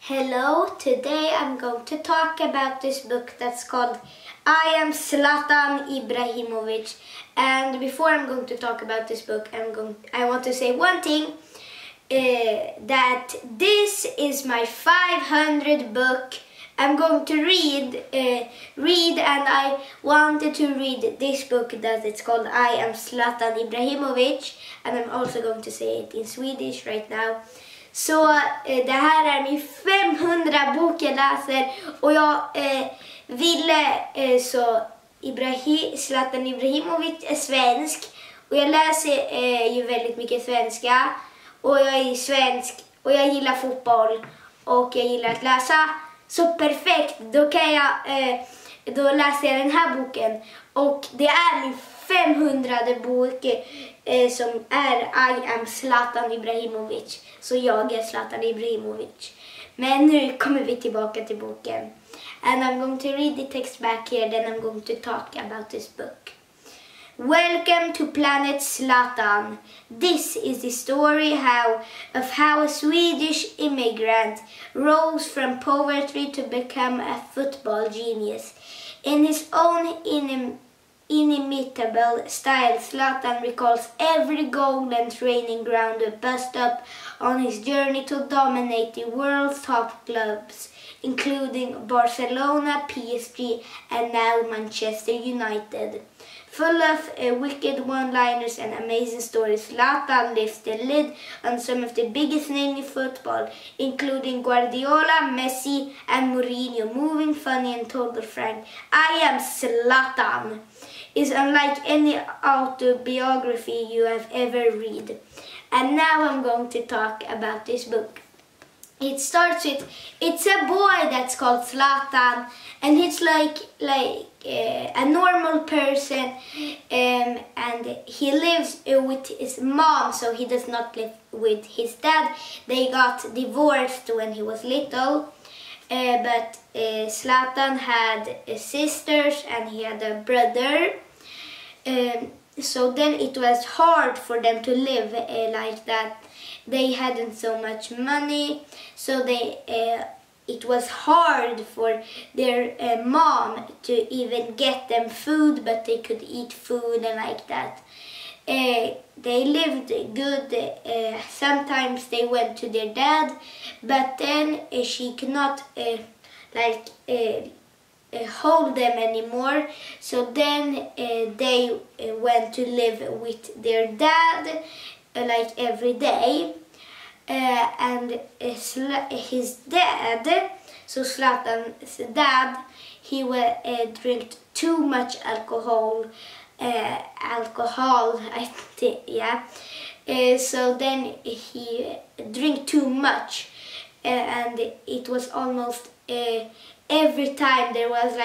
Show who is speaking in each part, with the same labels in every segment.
Speaker 1: Hello, today I'm going to talk about this book that's called I Am Zlatan Ibrahimovic. And before I'm going to talk about this book, I want to say one thing, that this is my 500th book I'm going to read, and I wanted to read this book that it's called I Am Zlatan Ibrahimovic, and I'm also going to say it in Swedish right now. Så det här är min 500 bok jag läser, och jag ville Zlatan Ibrahimovic är svensk, och jag läser ju väldigt mycket svenska, och jag är svensk och jag gillar fotboll och jag gillar att läsa. Så perfekt, då läser jag den här boken, och det är min 500:e bok som är I Am Zlatan Ibrahimovic. Så jag är Zlatan Ibrahimovic. Men nu kommer vi tillbaka till boken. And I'm going to read the text back here, then I'm going to talk about this book. Welcome to Planet Zlatan. This is the story of how a Swedish immigrant rose from poverty to become a football genius. In his own inimitable style, Zlatan recalls every goal and training ground and bus stop on his journey to dominate the world's top clubs, including Barcelona, PSG, and now Manchester United. Full of wicked one-liners and amazing stories, Zlatan lifts the lid on some of the biggest names in football, including Guardiola, Messi and Mourinho. Moving, funny and total frank, I Am Zlatan is unlike any autobiography you have ever read. And now I'm going to talk about this book. It starts with, it's a boy that's called Zlatan, and he's like a normal person, and he lives with his mom, so he does not live with his dad. They got divorced when he was little, but Zlatan had sisters and he had a brother, so then it was hard for them to live like that. They hadn't so much money, so it was hard for their mom to even get them food, but they could eat food and like that. They lived good. Sometimes they went to their dad, but then she could not hold them anymore. So then they went to live with their dad every day. And his dad, so Zlatan's dad, he drank too much alcohol, I think, yeah. So then he drank too much, and it was almost every time there was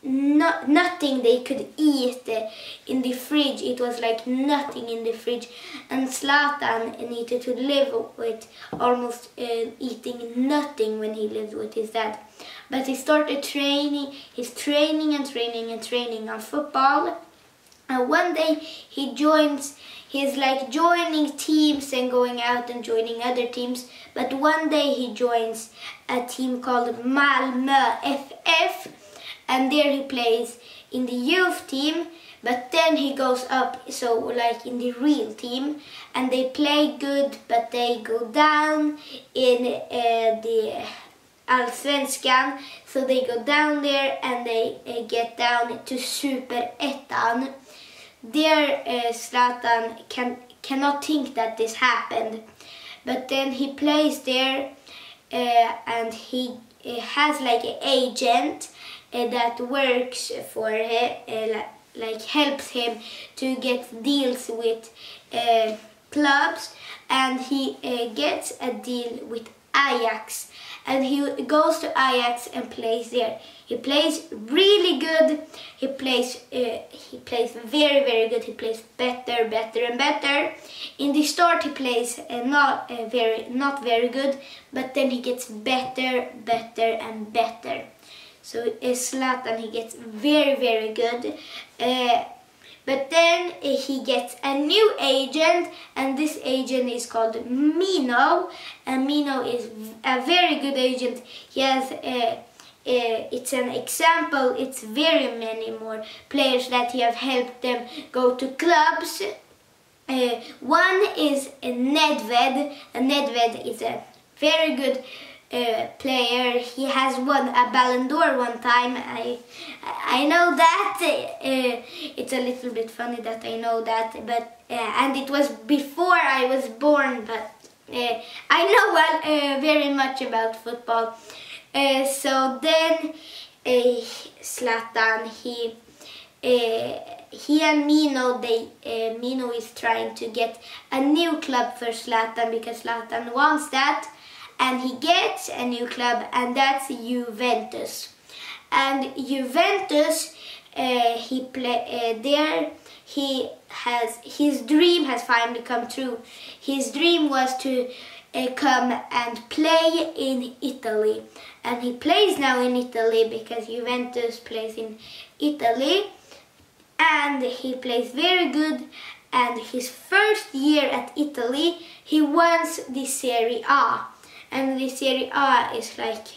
Speaker 1: nothing they could eat in the fridge. It was like nothing in the fridge, and Zlatan needed to live with almost eating nothing when he lived with his dad. But he started training on football, and one day he's joining teams and going out and joining other teams. But one day he joins a team called Malmö FF, and there he plays in the youth team. But then he goes up, so in the real team, and they play good, but they go down in the Allsvenskan. So they go down there and they get down to Superettan. There Zlatan cannot think that this happened, but then he plays there, and he has an agent that works for him, helps him to get deals with clubs, and he gets a deal with Ajax, and he goes to Ajax and plays there. He plays really good. He plays very, very good. He plays better and better. In the start he plays not very good, but then he gets better and better. So Zlatan, he gets very, very good. But then he gets a new agent, and this agent is called Mino, and Mino is a very good agent. He has it's an example, it's very many more players that he have helped them go to clubs. One is Nedved, and Nedved is a very good player. He has won a Ballon d'Or one time. I know that. It's a little bit funny that I know that, but and it was before I was born, but I know very much about football. So then Zlatan, he and Mino, Mino is trying to get a new club for Zlatan because Zlatan wants that, and he gets a new club, and that's Juventus. And Juventus, his dream has finally come true. His dream was to come and play in Italy, and he plays now in Italy because Juventus plays in Italy, and he plays very good. And his first year at Italy, he wins the Serie A, and the Serie A is like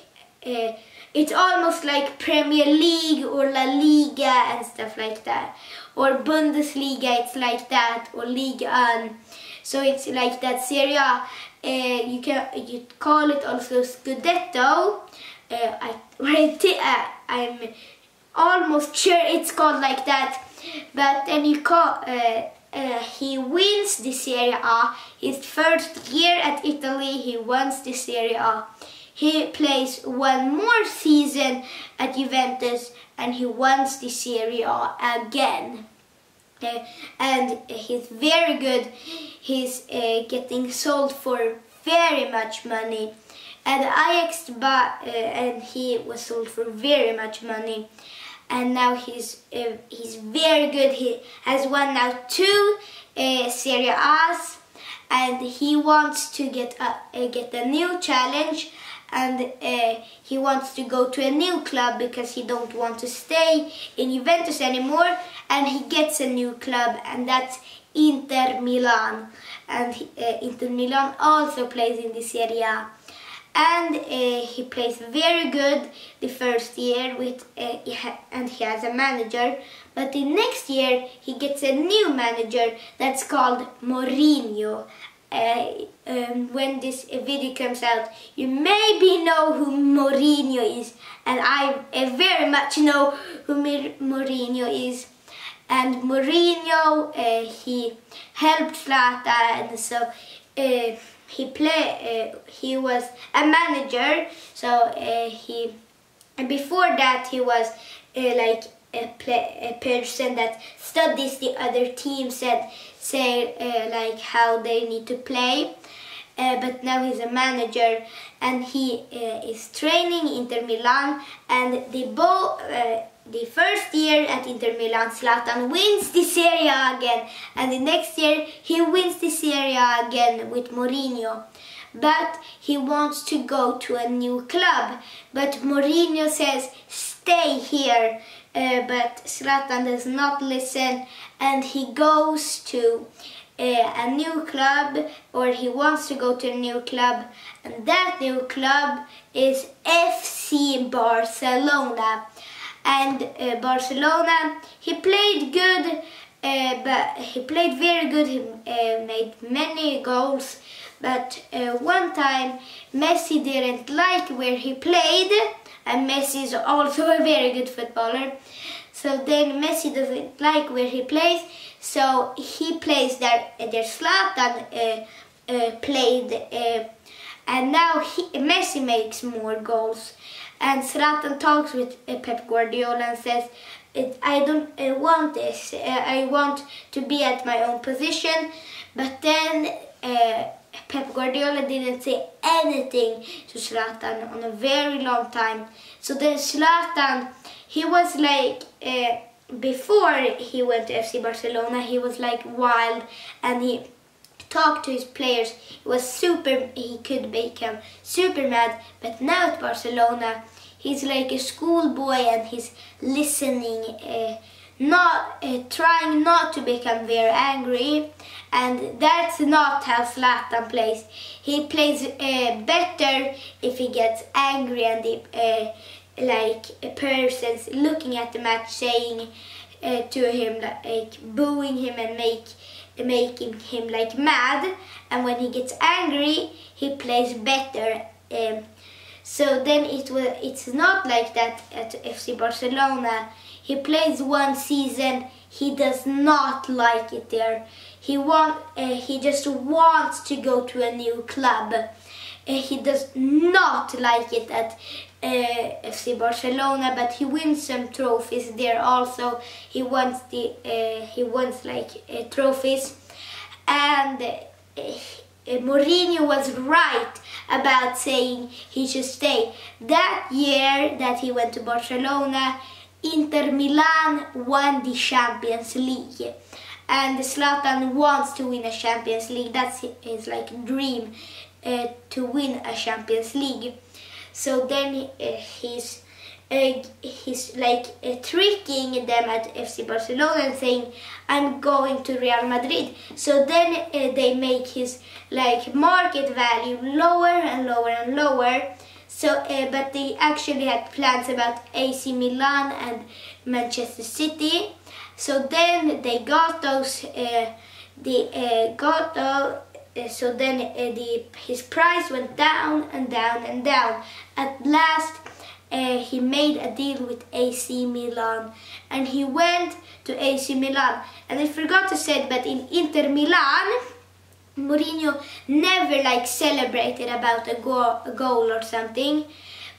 Speaker 1: it's almost like Premier League or La Liga and stuff like that, or Bundesliga, it's like that, or Ligue 1. So it's like that. Serie A, you call it also Scudetto. I'm almost sure it's called like that. But then he wins the Serie A. His first year at Italy, he wins the Serie A. He plays one more season at Juventus, and he wins the Serie A again. And he's very good. He's getting sold for very much money. And Ajax and he was sold for very much money. And now he's very good. He has won now 2 Serie A's, and he wants to get a new challenge. And he wants to go to a new club because he don't want to stay in Juventus anymore, and he gets a new club, and that's Inter Milan. And Inter Milan also plays in the Serie A, and he plays very good the first year and he has a manager. But the next year he gets a new manager that's called Mourinho. When this video comes out, you maybe know who Mourinho is, and I very much know who Mourinho is. And Mourinho, he helped Zlatan, so he was a manager. So before that he was like a person that studies the other teams and say like how they need to play. But now he's a manager, and he is training Inter Milan, and the first year at Inter Milan, Zlatan wins the Serie A again, and the next year he wins the Serie A again with Mourinho. But he wants to go to a new club, but Mourinho says stay here. But Zlatan does not listen, and he goes to a new club, or he wants to go to a new club, and that new club is FC Barcelona. And Barcelona, he played good, but he played very good. He made many goals, but one time Messi didn't like where he played, and Messi is also a very good footballer. So then Messi doesn't like where he plays, so he plays there Zlatan played, and now Messi makes more goals. And Zlatan talks with Pep Guardiola and says, I don't want this, I want to be at my own position. But then Pep Guardiola didn't say anything to Zlatan on a very long time. So then Zlatan, he was like, before he went to FC Barcelona, he was like wild, and he talked to his players. He could become super mad. But now at Barcelona, he's like a schoolboy, and he's listening trying not to become very angry, and that's not how Zlatan plays. He plays better if he gets angry and like a person's looking at the match saying to him, like booing him and making him like mad, and when he gets angry he plays better. So then it's not like that at FC Barcelona. He plays one season, he does not like it there. He just wants to go to a new club. He does not like it at FC Barcelona, but he wins some trophies there also. He wants trophies, and Mourinho was right about saying he should stay. That year that he went to Barcelona, Inter Milan won the Champions League, and Zlatan wants to win a Champions League. That's his like dream, to win a Champions League. So then he's like tricking them at FC Barcelona and saying, I'm going to Real Madrid. So then they make his like market value lower and lower and lower. So, but they actually had plans about AC Milan and Manchester City. So then they got those. So then his price went down and down and down. At last, he made a deal with AC Milan, and he went to AC Milan. And I forgot to say, but in Inter Milan, Mourinho never like celebrated about a goal or something.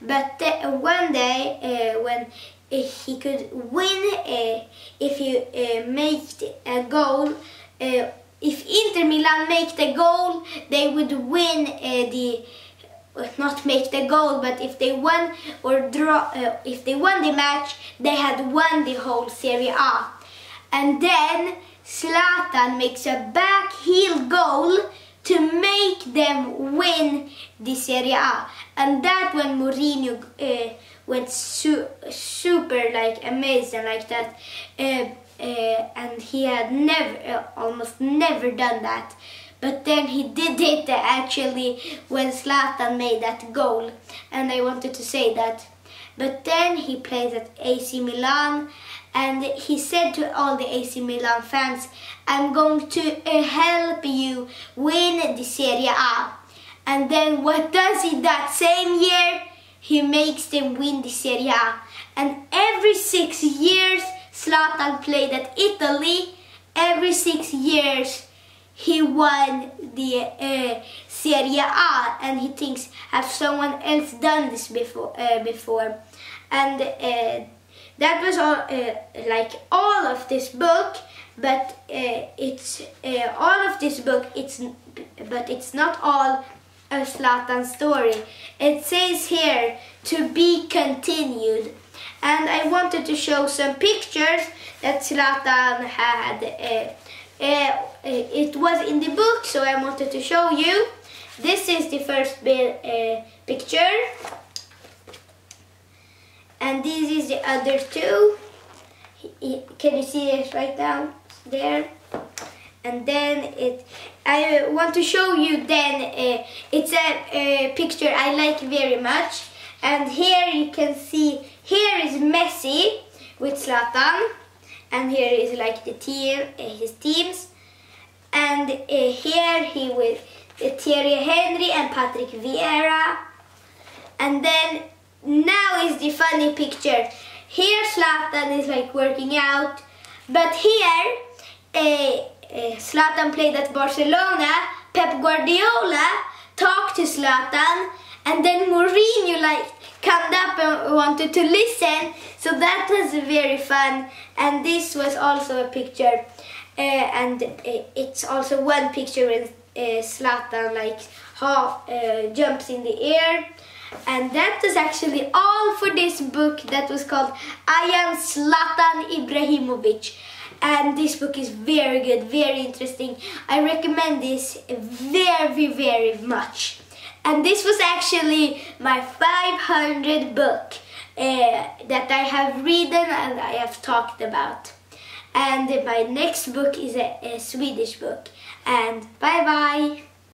Speaker 1: But one day, when he could win, if he made a goal. If Inter Milan make the goal, they would win not make the goal, but if they won or draw, if they won the match, they had won the whole Serie A. And then Zlatan makes a back heel goal to make them win the Serie A. And that when Mourinho went super like amazing like that. And he had almost never done that. But then he did it actually when Zlatan made that goal. And I wanted to say that. But then he played at AC Milan, and he said to all the AC Milan fans, I'm going to help you win the Serie A. And then what does he that same year? He makes them win the Serie A. And every 6 years Zlatan played at Italy. Every 6 years he won the Serie A, and he thinks, have someone else done this before? And that was all, like all of this book, but it's all of this book. But it's not all a Zlatan story. It says here to be continued. And I wanted to show some pictures that Zlatan had. It was in the book, so I wanted to show you. This is the first picture. And this is the other two. Can you see it right now? There. And then I want to show you then, it's a picture I like very much. And here you can see, here is Messi with Zlatan, and here is like the team, his teams, and here he with Thierry Henry and Patrick Vieira. And then now is the funny picture. Here Zlatan is like working out, but here Zlatan played at Barcelona. Pep Guardiola talked to Zlatan, and then Mourinho like came up and wanted to listen, so that was very fun. And this was also a picture, and it's also one picture with Zlatan like jumps in the air. And that was actually all for this book that was called I Am Zlatan Ibrahimovic. And this book is very good, very interesting. I recommend this very much. And this was actually my 500th book that I have read and I have talked about. And my next book is a Swedish book. And bye bye!